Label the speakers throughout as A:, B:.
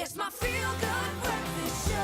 A: It's my feel-good breakfast show.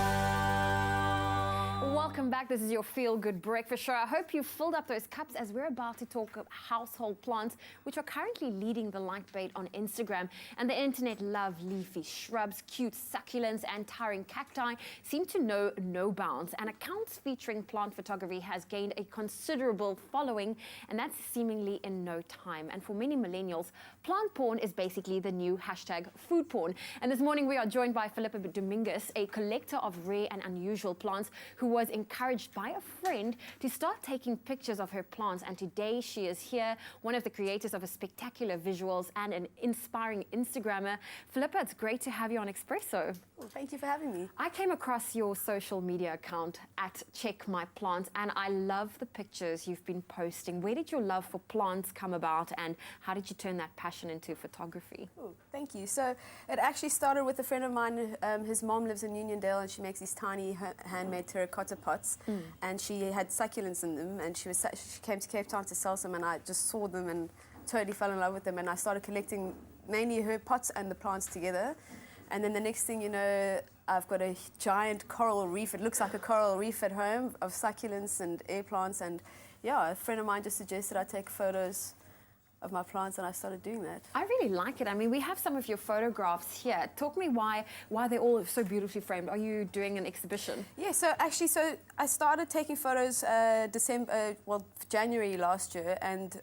B: Welcome back. This is your Feel Good Breakfast Show. I hope you filled up those cups as we're about to talk of household plants, which are currently leading the light bait on Instagram. And the internet love leafy shrubs, cute succulents, and towering cacti seem to know no bounds. And accounts featuring plant photography has gained a considerable following, and that's seemingly in no time. And for many millennials, plant porn is basically the new hashtag food porn. And this morning we are joined by Philippa Dominguez, a collector of rare and unusual plants who was encouraged by a friend to start taking pictures of her plants, and today she is here, one of the creators of a spectacular visuals and an inspiring Instagrammer. Philippa, it's great to have you on Expresso.
C: Well, thank you for having me.
B: I came across your social media account at Check My Plants, and I love the pictures you've been posting. Where did your love for plants come about, and how did you turn that passion into photography?
C: Oh, thank you. So it actually started with a friend of mine. His mom lives in Uniondale, and she makes these tiny handmade terracotta pots, and she had succulents in them, and she came to Cape Town to sell some, and I just saw them and totally fell in love with them, and I started collecting mainly her pots and the plants together. And then the next thing you know, I've got a giant coral reef. It looks like a coral reef at home of succulents and air plants. And yeah, a friend of mine just suggested I take photos of my plants, and I started doing that.
B: I really like it. I mean, we have some of your photographs here. Talk me why they're all so beautifully framed. Are you doing an exhibition?
C: Yeah, so I started taking photos January last year, and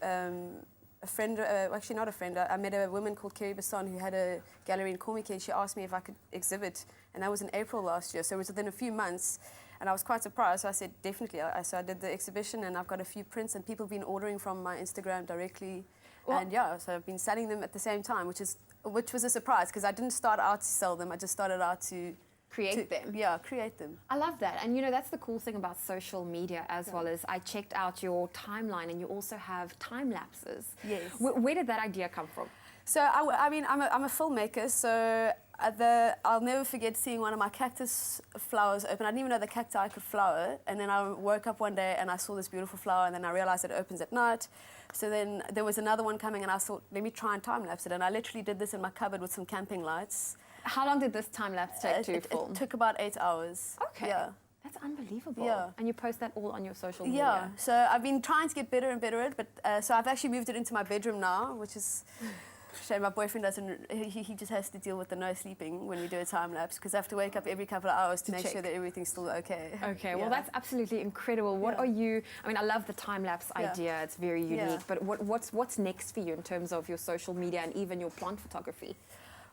C: a friend, actually not a friend, I met a woman called Kerry Basson who had a gallery in Cormier, and she asked me if I could exhibit, and that was in April last year, so it was within a few months, and I was quite surprised, so I said definitely. So I did the exhibition, and I've got a few prints, and people have been ordering from my Instagram directly, and yeah, so I've been selling them at the same time, which was a surprise, because I didn't start out to sell them, I just started out to
B: create them.
C: Yeah, create them.
B: I love that. And you know, that's the cool thing about social media as well. As I checked out your timeline, and you also have time lapses.
C: Yes.
B: Where did that idea come from?
C: So I mean, I'm a filmmaker, so I'll never forget seeing one of my cactus flowers open. I didn't even know the cacti could flower, and then I woke up one day and I saw this beautiful flower, and then I realized it opens at night. So then there was another one coming, and I thought, let me try and time lapse it, and I literally did this in my cupboard with some camping lights.
B: How long did this time lapse take to film?
C: It took about 8 hours.
B: Okay.
C: Yeah.
B: That's unbelievable.
C: Yeah.
B: And you post that all on your social media?
C: Yeah. So I've been trying to get better and better at it, but so I've actually moved it into my bedroom now, which is a shame. My boyfriend doesn't, he just has to deal with the no sleeping when we do a time lapse, because I have to wake up every couple of hours to make sure that everything's still okay.
B: Okay, well that's absolutely incredible. What are you, I mean, I love the time lapse idea, it's very unique, but what's next for you in terms of your social media and even your plant photography?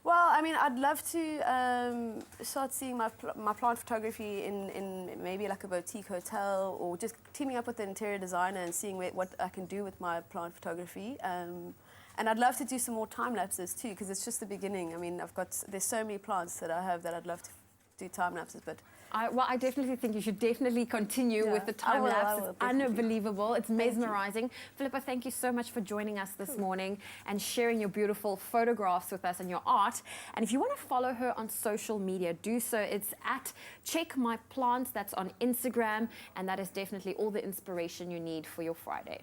C: Well, I mean, I'd love to start seeing my plant photography in maybe like a boutique hotel, or just teaming up with an interior designer and seeing what I can do with my plant photography. And I'd love to do some more time lapses too, because it's just the beginning. I mean, there's so many plants that I have that I'd love to do time lapses, but
B: I definitely think you should definitely continue with the time lapse. It's unbelievable. It's mesmerizing. Philippa, thank you so much for joining us this morning and sharing your beautiful photographs with us and your art. And if you want to follow her on social media, do so. It's at Check My Plants. That's on Instagram, and that is definitely all the inspiration you need for your Friday.